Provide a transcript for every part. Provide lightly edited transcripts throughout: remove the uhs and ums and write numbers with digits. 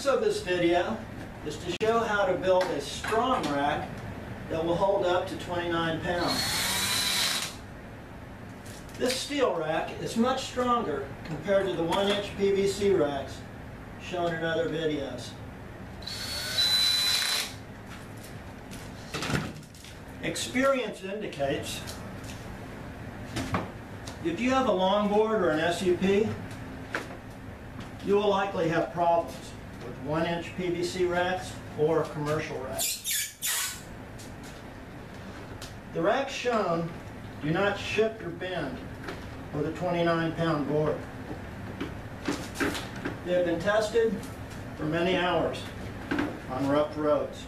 Of this video is to show how to build a strong rack that will hold up to 29 pounds. This steel rack is much stronger compared to the 1-inch PVC racks shown in other videos. Experience indicates if you have a longboard or an SUP, you will likely have problems with 1-inch PVC racks or commercial racks. The racks shown do not shift or bend with a 29-pound board. They have been tested for many hours on rough roads.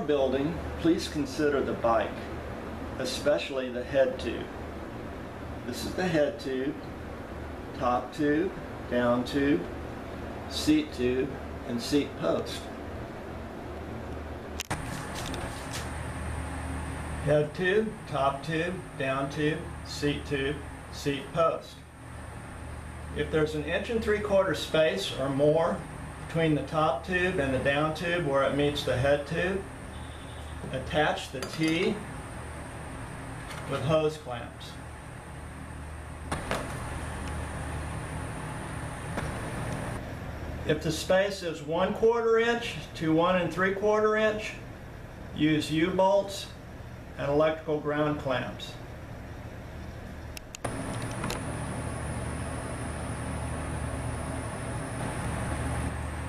Building, please consider the bike, especially the head tube. This is the head tube, top tube, down tube, seat tube, and seat post. Head tube, top tube, down tube, seat post. If there's an 1 3/4 space or more between the top tube and the down tube where it meets the head tube, attach the T with hose clamps. If the space is 1/4 inch to 1 3/4 inch, use U-bolts and electrical ground clamps.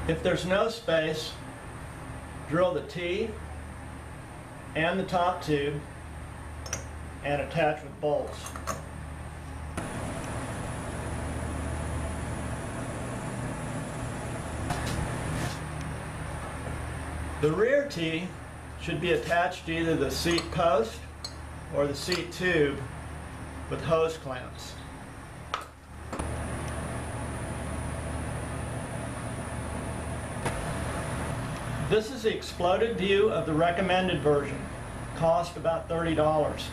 If there's no space, drill the T and the top tube and attach with bolts. The rear T should be attached to either the seat post or the seat tube with hose clamps. This is the exploded view of the recommended version. Cost about $30.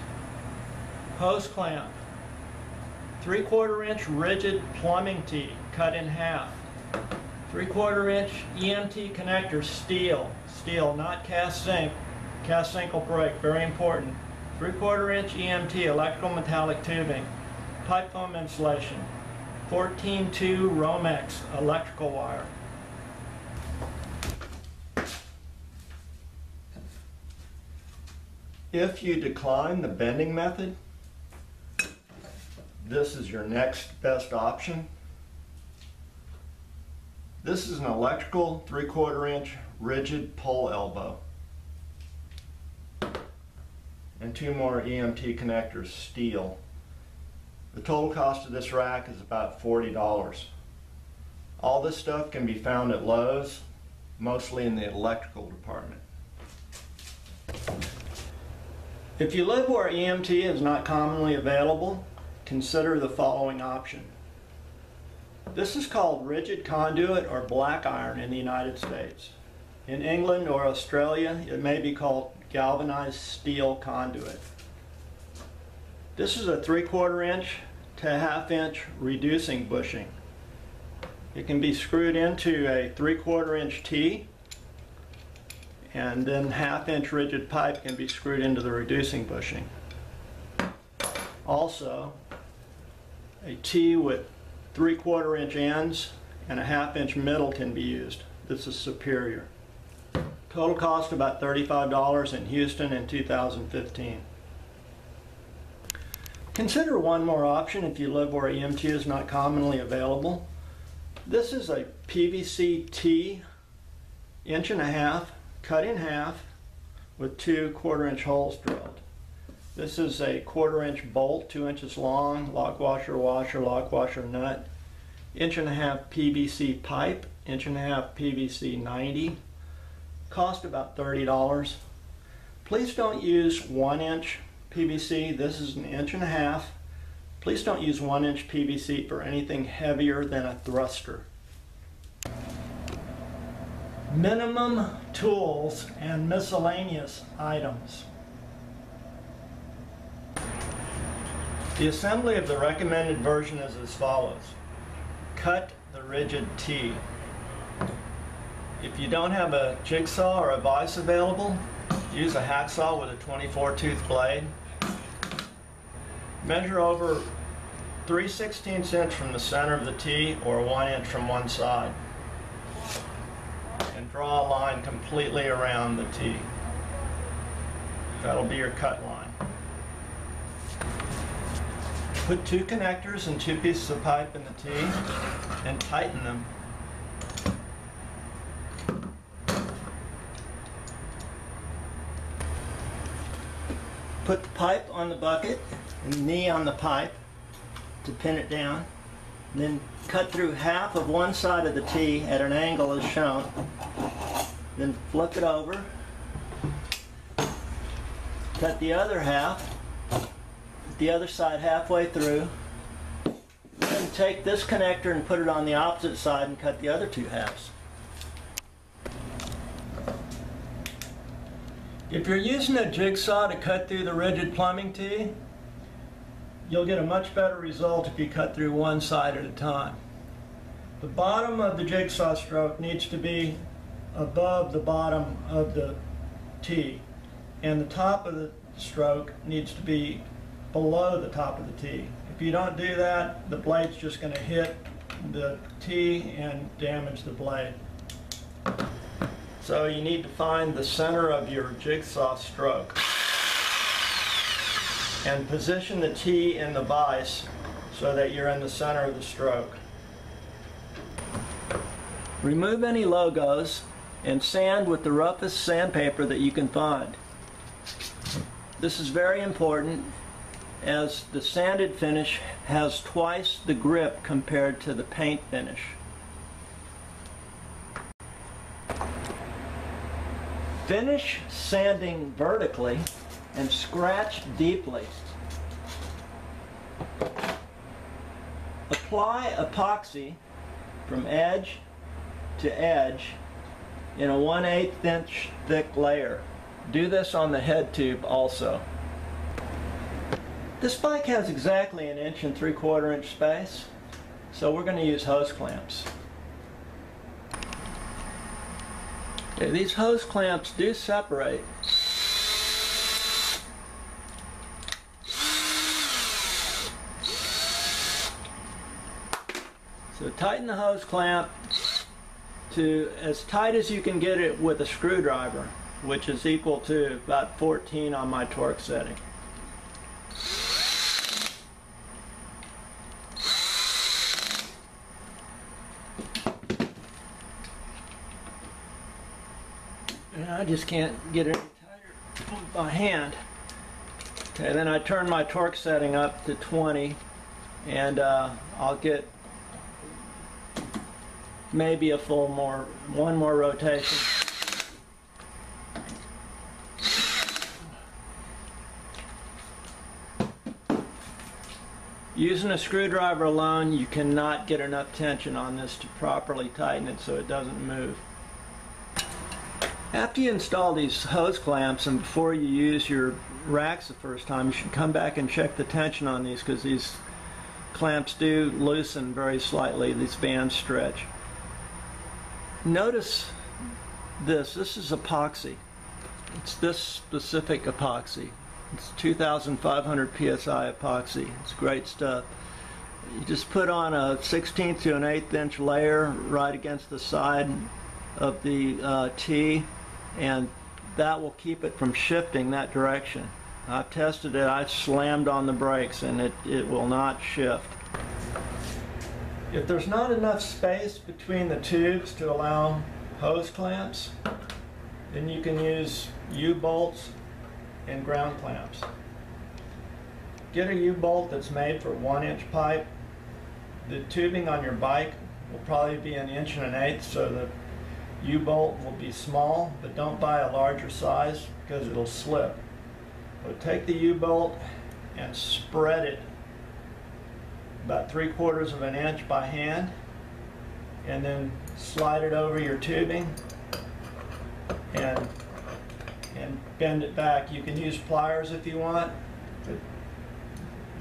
Hose clamp. 3/4 inch rigid plumbing tee cut in half. 3/4 inch EMT connector steel. Steel, not cast zinc. Cast zinc will break, very important. 3/4 inch EMT electrical metallic tubing. Pipe foam insulation. 14-2 romex electrical wire. If you decline the bending method, this is your next best option. This is an electrical 3/4 inch rigid pull elbow and 2 more EMT connectors, steel. The total cost of this rack is about $40. All this stuff can be found at Lowe's, mostly in the electrical department. If you live where EMT is not commonly available, consider the following option. This is called rigid conduit or black iron in the United States. In England or Australia, it may be called galvanized steel conduit. This is a 3/4 inch to 1/2 inch reducing bushing. It can be screwed into a 3/4 inch T, and then 1/2 inch rigid pipe can be screwed into the reducing bushing. Also, a T with 3/4 inch ends and a 1/2 inch middle can be used. This is superior. Total cost about $35 in Houston in 2015. Consider one more option if you live where EMT is not commonly available. This is a PVC T, 1.5 inch, cut in half with 2 1/4-inch holes drilled. This is a 1/4-inch bolt, 2 inches long, lock washer, lock washer nut, 1.5 inch PVC pipe, 1.5 inch PVC 90. Cost about $30. Please don't use 1-inch PVC. This is an 1.5 inch. Please don't use 1-inch PVC for anything heavier than a thruster. Minimum tools and miscellaneous items. The assembly of the recommended version is as follows. Cut the rigid T. If you don't have a jigsaw or a vise available, use a hacksaw with a 24-tooth blade. Measure over 3/16 inch from the center of the T or 1 inch from one side. And draw a line completely around the T. That'll be your cut line. Put 2 connectors and 2 pieces of pipe in the T and tighten them. Put the pipe on the bucket and the knee on the pipe to pin it down. Then cut through half of one side of the T at an angle as shown. Then flip it over. Cut the other half. Put the other side halfway through. Then take this connector and put it on the opposite side and cut the other 2 halves. If you're using a jigsaw to cut through the rigid plumbing T, you'll get a much better result if you cut through one side at a time. The bottom of the jigsaw stroke needs to be above the bottom of the T, and the top of the stroke needs to be below the top of the T. If you don't do that, the blade's just going to hit the T and damage the blade. So you need to find the center of your jigsaw stroke and position the T in the vise so that you're in the center of the stroke. Remove any logos and sand with the roughest sandpaper that you can find. This is very important as the sanded finish has twice the grip compared to the paint finish. Finish sanding vertically and scratch deeply. Apply epoxy from edge to edge in a 1/8 inch thick layer. Do this on the head tube also. This bike has exactly 1 3/4 inch space, so we're going to use hose clamps. Okay, these hose clamps do separate. So tighten the hose clamp to as tight as you can get it with a screwdriver, which is equal to about 14 on my torque setting. And I just can't get it any tighter with my hand. Okay, then I turn my torque setting up to 20, and I'll get maybe one more rotation. Using a screwdriver alone, you cannot get enough tension on this to properly tighten it so it doesn't move. After you install these hose clamps and before you use your racks the first time, you should come back and check the tension on these, because these clamps do loosen very slightly. These bands stretch. Notice this. This is epoxy. It's this specific epoxy. It's 2,500 psi epoxy. It's great stuff. You just put on a 1/16 to an 1/8 inch layer right against the side of the T, and that will keep it from shifting that direction. I've tested it, I've slammed on the brakes, and it will not shift. If there's not enough space between the tubes to allow hose clamps, then you can use U-bolts and ground clamps. Get a U-bolt that's made for 1-inch pipe. The tubing on your bike will probably be 1 1/8 inches, so the U-bolt will be small, but don't buy a larger size because it'll slip. But take the U-bolt and spread it about 3/4 of an inch by hand, and then slide it over your tubing and bend it back. You can use pliers if you want, but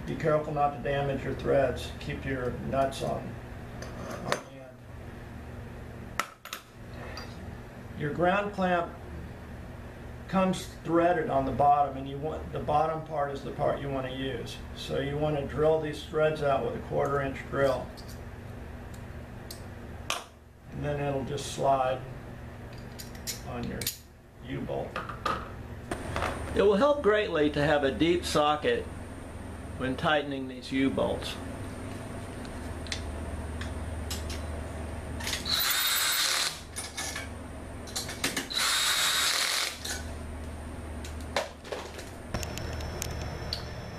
be careful not to damage your threads. Keep your nuts on the end. Your ground clamp comes threaded on the bottom, and the bottom part is the part you want to use. So you want to drill these threads out with a 1/4-inch drill, and then it'll just slide on your U-bolt. It will help greatly to have a deep socket when tightening these U-bolts.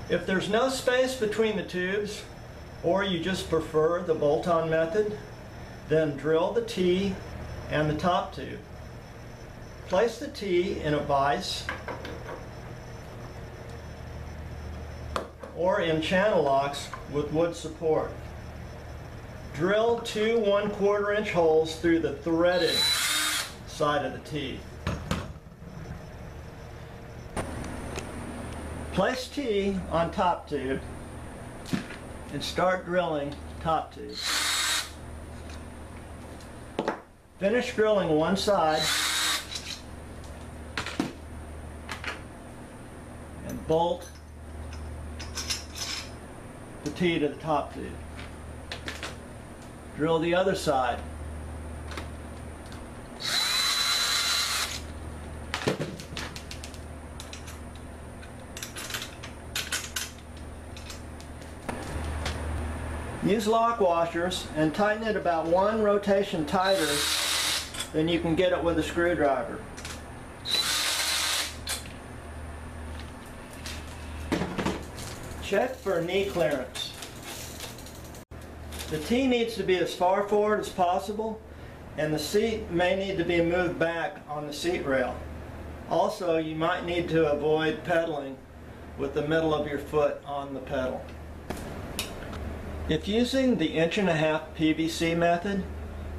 If there's no space between the tubes, or you just prefer the bolt-on method, then drill the T and the top tube. Place the T in a vise or in channel locks with wood support. Drill 2 1/4-inch holes through the threaded side of the T. Place T on top tube and start drilling top tube. Finish drilling one side and bolt the T to the top tube. Drill the other side. Use lock washers and tighten it about 1 rotation tighter than you can get it with a screwdriver. Check for knee clearance. The T needs to be as far forward as possible, and the seat may need to be moved back on the seat rail. Also, you might need to avoid pedaling with the middle of your foot on the pedal. If using the 1.5-inch PVC method,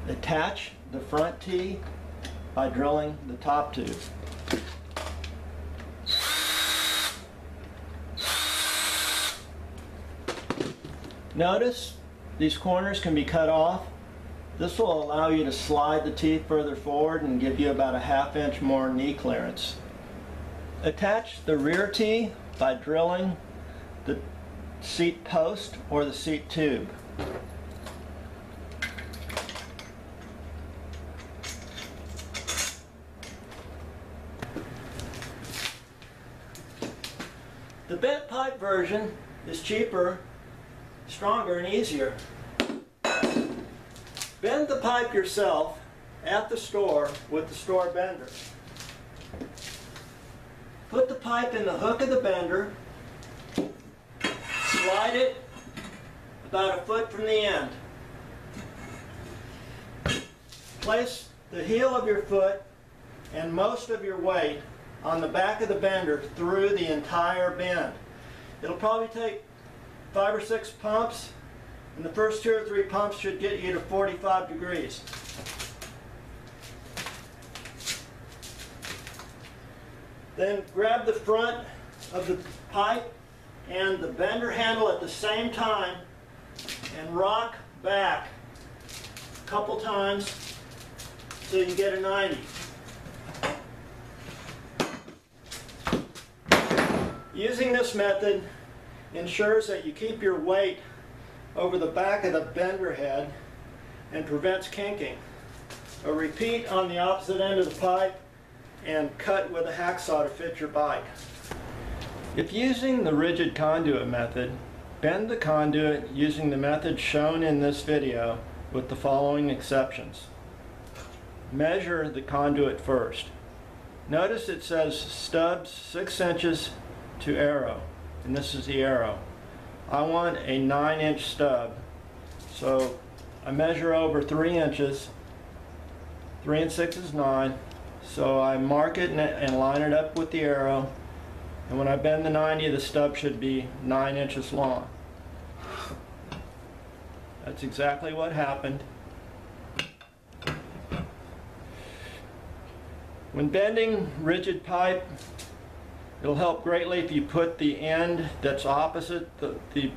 attach the front T by drilling the top tube. Notice these corners can be cut off. This will allow you to slide the T further forward and give you about a 1/2 inch more knee clearance. Attach the rear T by drilling the seat post or the seat tube. The bent pipe version is cheaper, stronger, and easier. Bend the pipe yourself at the store with the store bender. Put the pipe in the hook of the bender. Slide it about 1 foot from the end. Place the heel of your foot and most of your weight on the back of the bender through the entire bend. It'll probably take 5 or 6 pumps, and the first 2 or 3 pumps should get you to 45 degrees. Then grab the front of the pipe and the bender handle at the same time and rock back a couple times so you get a 90. Using this method ensures that you keep your weight over the back of the bender head and prevents kinking. a repeat on the opposite end of the pipe and cut with a hacksaw to fit your bike. If using the rigid conduit method, bend the conduit using the method shown in this video with the following exceptions. Measure the conduit first. Notice it says stubs 6 inches to arrow, and this is the arrow. I want a 9-inch stub, so I measure over 3 inches. 3 and 6 is 9, so I mark it and line it up with the arrow, and when I bend the 90, the stub should be 9 inches long. That's exactly what happened. When bending rigid pipe, it'll help greatly if you put the end that's opposite the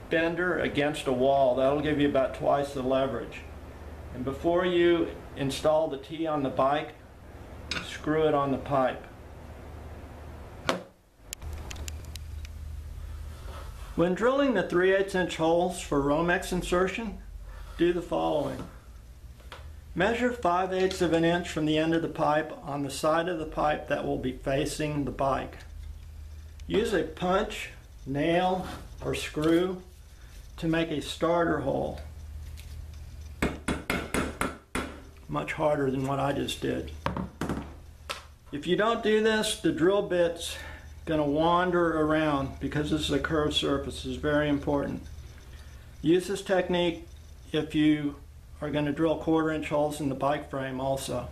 bender against a wall. That'll give you about twice the leverage. And before you install the T on the bike, screw it on the pipe. When drilling the 3/8 inch holes for romex insertion, do the following. Measure 5/8 of an inch from the end of the pipe on the side of the pipe that will be facing the bike. Use a punch, nail, or screw to make a starter hole. Much harder than what I just did. If you don't do this, the drill bit's going to wander around because this is a curved surface. It's very important. Use this technique if you are going to drill 1/4 inch holes in the bike frame also.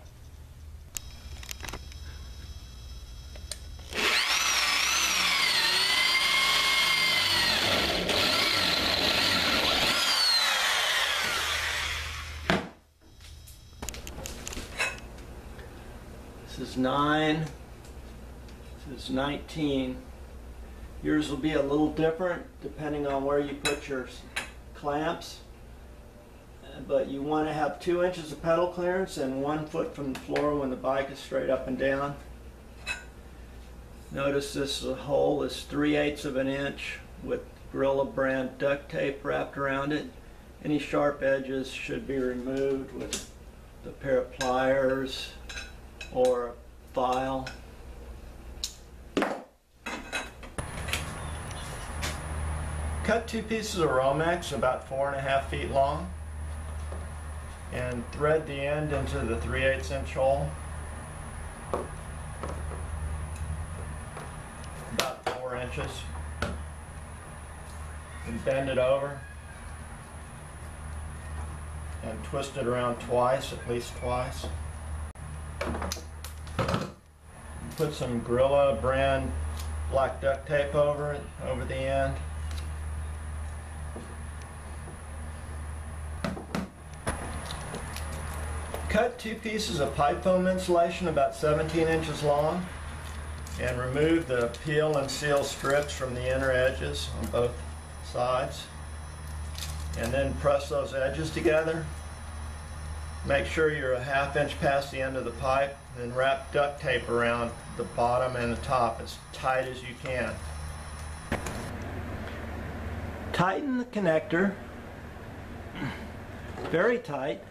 This is 9, this is 19. Yours will be a little different depending on where you put your clamps, but you want to have 2 inches of pedal clearance and 1 foot from the floor when the bike is straight up and down. Notice this hole is 3/8 of an inch with Gorilla brand duct tape wrapped around it. Any sharp edges should be removed with a pair of pliers or a file. Cut 2 pieces of romex about 4.5 feet long and thread the end into the 3/8 inch hole about 4 inches and bend it over and twist it around twice, at least twice. Put some Gorilla brand black duct tape over it, over the end. Cut 2 pieces of pipe foam insulation about 17 inches long and remove the peel and seal strips from the inner edges on both sides, and then press those edges together. Make sure you're a 1/2 inch past the end of the pipe, and wrap duct tape around the bottom and the top as tight as you can. Tighten the connector very tight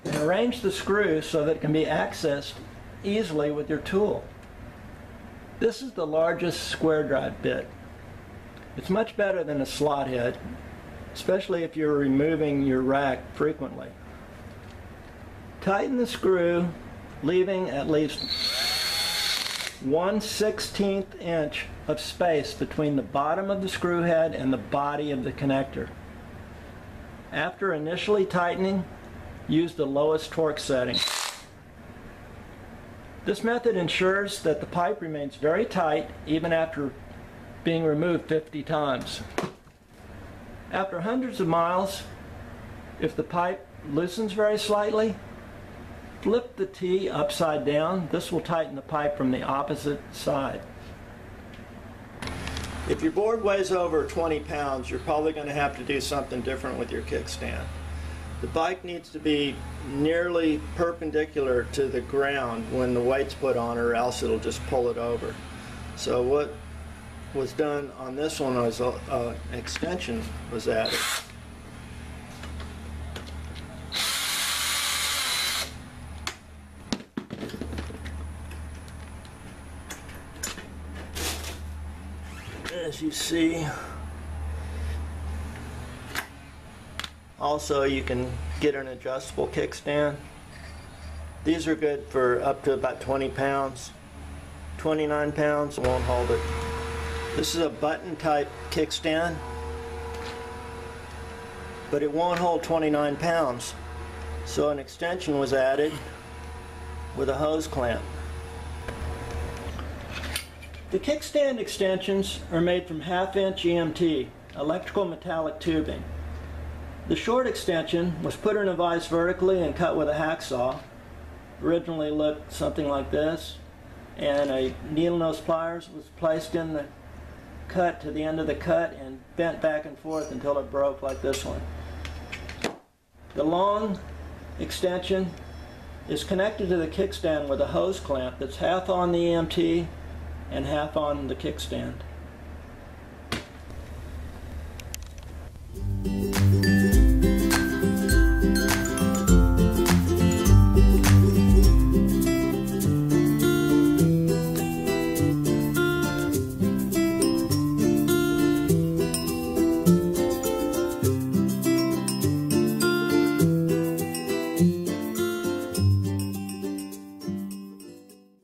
and arrange the screw so that it can be accessed easily with your tool. This is the largest square drive bit. It's much better than a slot head, especially if you're removing your rack frequently. Tighten the screw, leaving at least 1/16 inch of space between the bottom of the screw head and the body of the connector. After initially tightening, use the lowest torque setting. This method ensures that the pipe remains very tight even after being removed 50 times. After hundreds of miles, if the pipe loosens very slightly, flip the T upside down. This will tighten the pipe from the opposite side. If your board weighs over 20 pounds, you're probably going to have to do something different with your kickstand. The bike needs to be nearly perpendicular to the ground when the weight's put on, or else it'll just pull it over. So what was done on this one was an extension was added. as you see. Also, you can get an adjustable kickstand. These are good for up to about 20 pounds. 29 pounds won't hold it. This is a button type kickstand, but it won't hold 29 pounds. So an extension was added with a hose clamp. The kickstand extensions are made from 1/2-inch EMT, electrical metallic tubing. The short extension was put in a vise vertically and cut with a hacksaw. Originally looked something like this, and a needle nose pliers was placed in the cut to the end of the cut and bent back and forth until it broke like this one. The long extension is connected to the kickstand with a hose clamp that's half on the EMT and half on the kickstand.